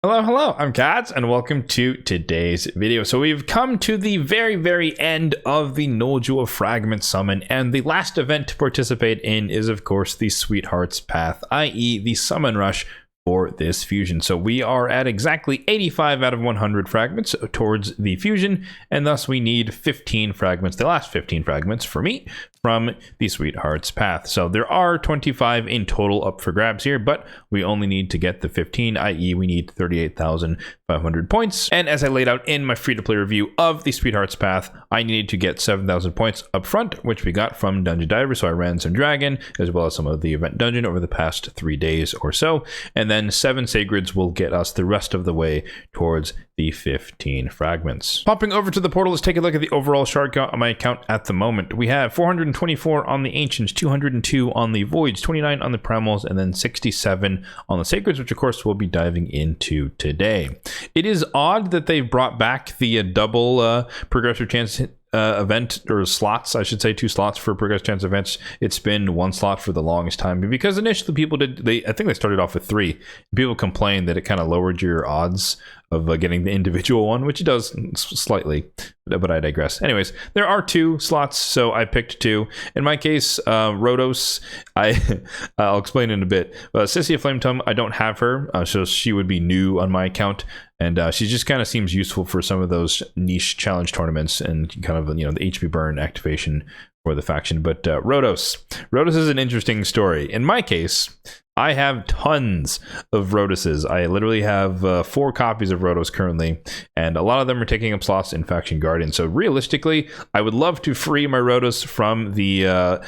Hello, I'm Kads, and welcome to today's video. So we've come to the very end of the Noldua Fragment Summon, and the last event to participate in is, of course, the Sweetheart's Path, i.e. the Summon Rush for this fusion. So we are at exactly 85 out of 100 fragments towards the fusion, and thus we need 15 fragments, the last 15 fragments for me, from the Sweetheart's Path. So there are 25 in total up for grabs here, but we only need to get the 15, i.e. we need 38,500 points. And as I laid out in my free-to-play review of the Sweetheart's Path, I needed to get 7,000 points up front, which we got from Dungeon Diver. So I ran some Dragon, as well as some of the event dungeon over the past 3 days or so. And then 7 Sacreds will get us the rest of the way towards the 15 fragments. Popping over to the portal, let's take a look at the overall shard count on my account at the moment. We have 424 on the Ancients, 202 on the Voids, 29 on the Primals, and then 67 on the Sacreds, which of course we'll be diving into today. It is odd that they've brought back the double progressive chance event, or slots, I should say, 2 slots for progressive chance events. It's been 1 slot for the longest time, because initially people I think they started off with 3. People complained that it kind of lowered your odds of getting the individual one, which it does slightly, but I digress. Anyways, there are 2 slots, so I picked 2. In my case, Rotos, I'll explain in a bit. Sissy of Flame Tongue, I don't have her, so she would be new on my account, and she just kind of seems useful for some of those niche challenge tournaments and kind of, you know, the HP burn activation for the faction. But Rotos is an interesting story. In my case, I have tons of Rotoses. I literally have 4 copies of Rotos currently, and a lot of them are taking up slots in Faction Guardian. So realistically, I would love to free my Rotos from the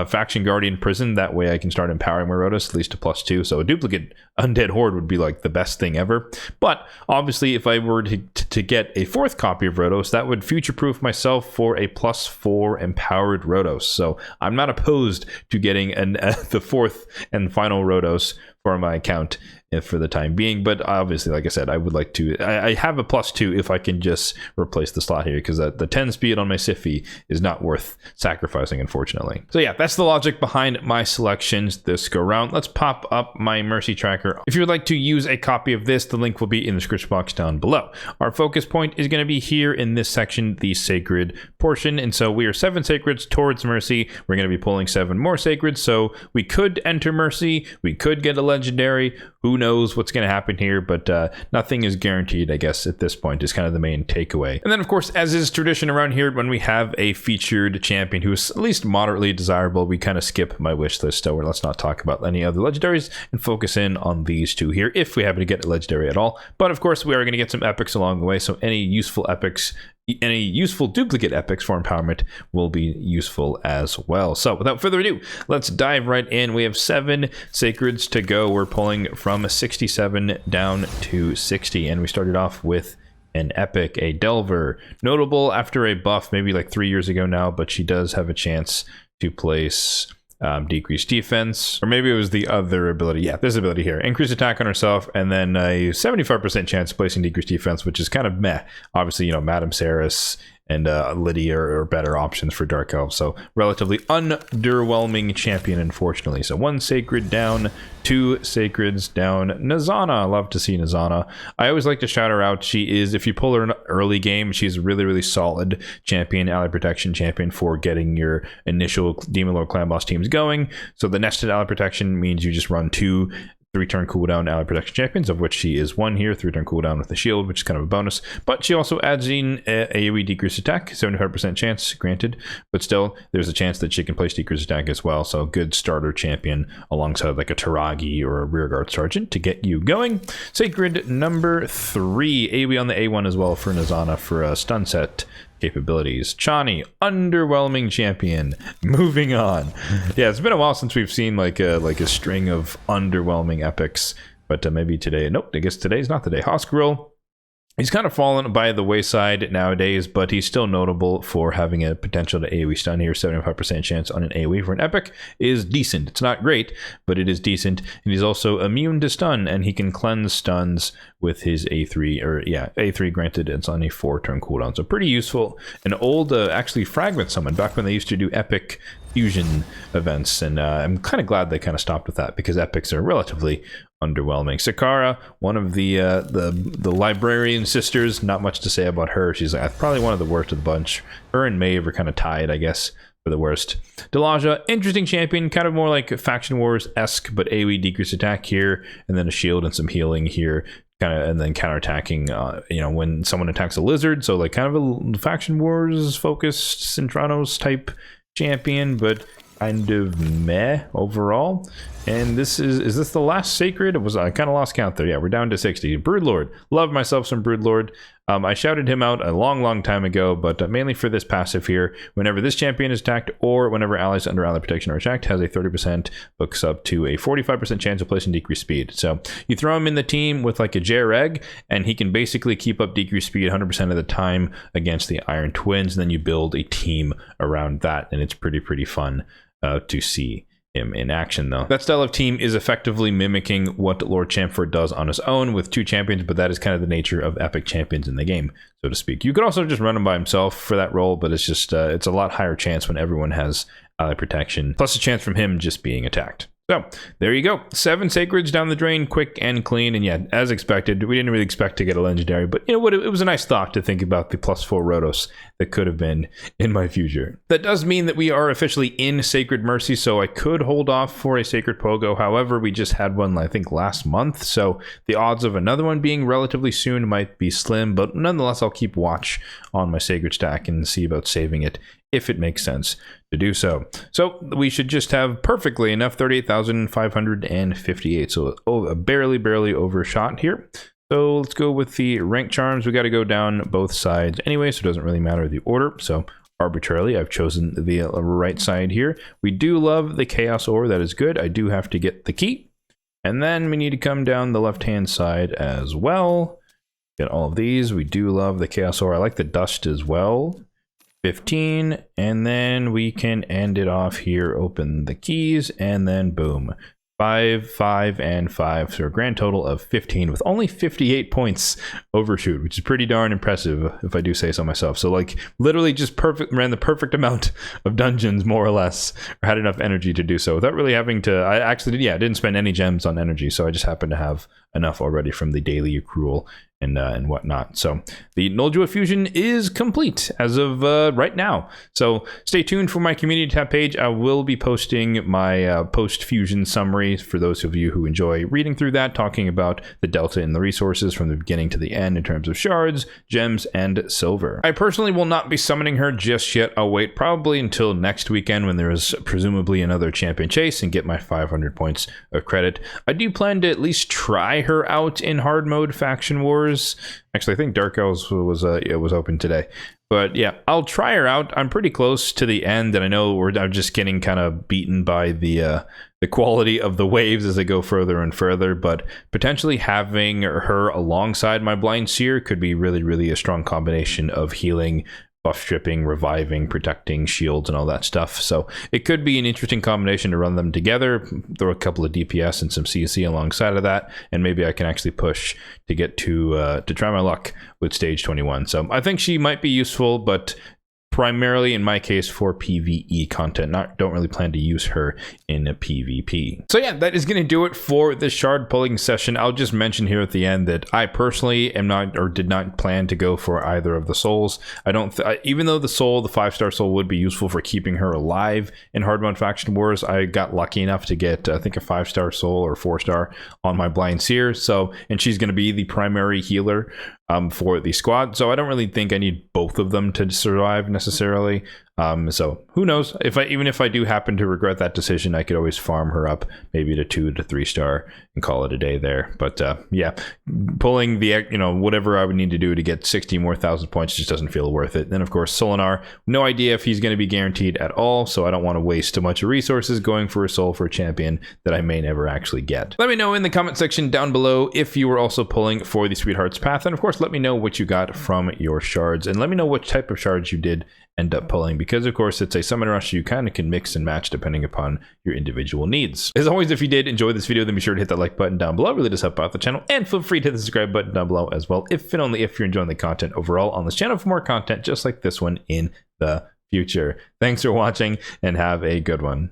Faction Guardian prison. That way I can start empowering my Rotos, at least to +2. So a duplicate Undead Horde would be like the best thing ever. But obviously, if I were to get a 4th copy of Rotos, that would future-proof myself for a +4 empowered Rotos. So I'm not opposed to getting the 4th and final Rotos for my account for the time being, but obviously, like I said, I would like to, I have a +2 if I can just replace the slot here, because the 10 speed on my Siffy is not worth sacrificing, unfortunately. So yeah, that's the logic behind my selections this go round. Let's pop up my Mercy tracker. If you would like to use a copy of this, the link will be in the description box down below. Our focus point is going to be here in this section, the Sacred portion, and so we are 7 Sacreds towards Mercy. We're going to be pulling 7 more Sacreds, so we could enter Mercy, we could get a Legendary. Who knows what's going to happen here, but nothing is guaranteed, I guess, at this point is kind of the main takeaway. And then, of course, as is tradition around here, when we have a featured champion who is at least moderately desirable, we kind of skip my wish list. So let's not talk about any other legendaries and focus in on these 2 here, if we happen to get a legendary at all. But of course, we are going to get some epics along the way, so any useful epics, any useful duplicate epics for empowerment will be useful as well. So without further ado, let's dive right in. We have 7 Sacreds to go. We're pulling from 67 down to 60, and we started off with an epic, a Delver, notable after a buff maybe like 3 years ago now, but she does have a chance to place decreased defense, or maybe it was the other ability. Yeah, this ability here, increased attack on herself, and then a 75% chance of placing decreased defense, which is kind of meh. Obviously, you know, Madame Saris and Lydia are better options for Dark Elf, so relatively underwhelming champion, unfortunately. So 1 Sacred down, 2 Sacreds down. Nazana, I love to see Nazana. I always like to shout her out. She is, if you pull her in an early game, she's a really solid champion, ally protection champion for getting your initial Demon Lord Clan Boss teams going. So the nested ally protection means you just run 2 3-turn cooldown ally protection champions, of which she is 1 here, 3-turn cooldown with the shield, which is kind of a bonus. But she also adds in AoE decreased attack, 75% chance, granted, but still there's a chance that she can place decreased attack as well. So good starter champion alongside like a Taragi or a rearguard sergeant to get you going. Sacred number 3, AoE on the A1 as well for Nazana for a stun set capabilities. Chani, underwhelming champion. Moving on. Yeah, it's been a while since we've seen like a string of underwhelming epics, but maybe today. Nope, I guess today's not the day. Hoskril, he's kind of fallen by the wayside nowadays, but he's still notable for having a potential to AoE stun here. 75% chance on an AoE for an epic is decent. It's not great, but it is decent. And he's also immune to stun, and he can cleanse stuns with his A3, or yeah, A3 granted. It's on a 4-turn cooldown, so pretty useful. An old actually fragment summon back when they used to do epic fusion events, and I'm kind of glad they kind of stopped with that, because epics are relatively underwhelming. Sakara, one of the librarian sisters, not much to say about her. She's like probably one of the worst of the bunch. Her and Maeve are kind of tied, I guess, for the worst. Delaja, interesting champion, kind of more like Faction Wars-esque, but AoE decrease attack here, and then a shield and some healing here, kind of, and then counterattacking, you know, when someone attacks a lizard. So like kind of a Faction Wars-focused Centranos type champion, but kind of meh overall. And this is this the last Sacred? It was, I kind of lost count there. Yeah, we're down to 60. Broodlord, love myself some Broodlord. I shouted him out a long time ago, but mainly for this passive here. Whenever this champion is attacked, or whenever allies under ally protection are attacked, has a 30%, books up to a 45% chance of placing decreased speed. So you throw him in the team with like a Jereg, and he can basically keep up decreased speed 100% of the time against the Iron Twins, and then you build a team around that, and it's pretty fun to see him in action. Though that style of team is effectively mimicking what Lord Chamfort does on his own with 2 champions, but that is kind of the nature of epic champions in the game, so to speak. You could also just run him by himself for that role, but it's just it's a lot higher chance when everyone has ally protection, plus a chance from him just being attacked. So there you go, 7 Sacreds down the drain, quick and clean. And yeah, as expected, we didn't really expect to get a legendary, but you know what, it was a nice thought to think about the +4 Rotos that could have been in my future. That does mean that we are officially in Sacred Mercy, so I could hold off for a Sacred Pogo. However, we just had one, I think, last month, so the odds of another one being relatively soon might be slim, but nonetheless, I'll keep watch on my Sacred stack and see about saving it if it makes sense to do so. So we should just have perfectly enough 38,558. So barely overshot here. So let's go with the rank charms. We got to go down both sides anyway, so it doesn't really matter the order. So arbitrarily, I've chosen the right side here. We do love the Chaos Ore. That is good. I do have to get the key. And then we need to come down the left-hand side as well. Get all of these. We do love the Chaos Ore. I like the dust as well. 15, and then we can end it off here. Open the keys, and then boom. 5, 5, and 5, so a grand total of 15 with only 58 points overshoot, which is pretty darn impressive if I do say so myself. So like literally just ran the perfect amount of dungeons more or less, or had enough energy to do so without really having to. I actually didn't spend any gems on energy, so I just happened to have enough already from the daily accrual and whatnot. So the Noldua fusion is complete as of right now. So stay tuned for my community tab page. I will be posting my post-fusion summary for those of you who enjoy reading through that, talking about the delta in the resources from the beginning to the end in terms of shards, gems, and silver. I personally will not be summoning her just yet. I'll wait probably until next weekend when there is presumably another champion chase and get my 500 points of credit. I do plan to at least try her out in hard mode Faction Wars. Actually, I think Dark Elves was open today. But yeah, I'll try her out. I'm pretty close to the end, and I know I'm just getting kind of beaten by the quality of the waves as I go further and further. But potentially having her alongside my Blind Seer could be really a strong combination of healing, buff stripping, reviving, protecting, shields, and all that stuff. So it could be an interesting combination to run them together, throw a couple of DPS and some CC alongside of that, and maybe I can actually push to get to try my luck with stage 21. So I think she might be useful, but primarily in my case for PvE content. Don't really plan to use her in a PvP. So yeah, that is going to do it for the shard pulling session. I'll just mention here at the end that I personally am not, or did not plan to go for either of the souls. I don't, even though the 5-star soul would be useful for keeping her alive in hard mode Faction Wars, I got lucky enough to get, I think, a 5-star soul or 4-star on my Blind Seer. So, and she's going to be the primary healer for the squad, so I don't really think I need both of them to survive necessarily. So who knows, even if I do happen to regret that decision, I could always farm her up maybe to 2 to 3-star and call it a day there. But yeah, pulling the whatever I would need to do to get 60 more thousand points just doesn't feel worth it. Then of course Solinar, no idea if he's going to be guaranteed at all, so I don't want to waste too much resources going for a soul for a champion that I may never actually get. Let me know in the comment section down below if you were also pulling for the Sweetheart's Path, and of course let me know what you got from your shards, and let me know what type of shards you did end up pulling, because of course it's a summon rush, you kind of can mix and match depending upon your individual needs. As always, if you did enjoy this video, then be sure to hit that like button down below. It really does help out the channel, and feel free to hit the subscribe button down below as well, if and only if you're enjoying the content overall on this channel for more content just like this one in the future. Thanks for watching and have a good one.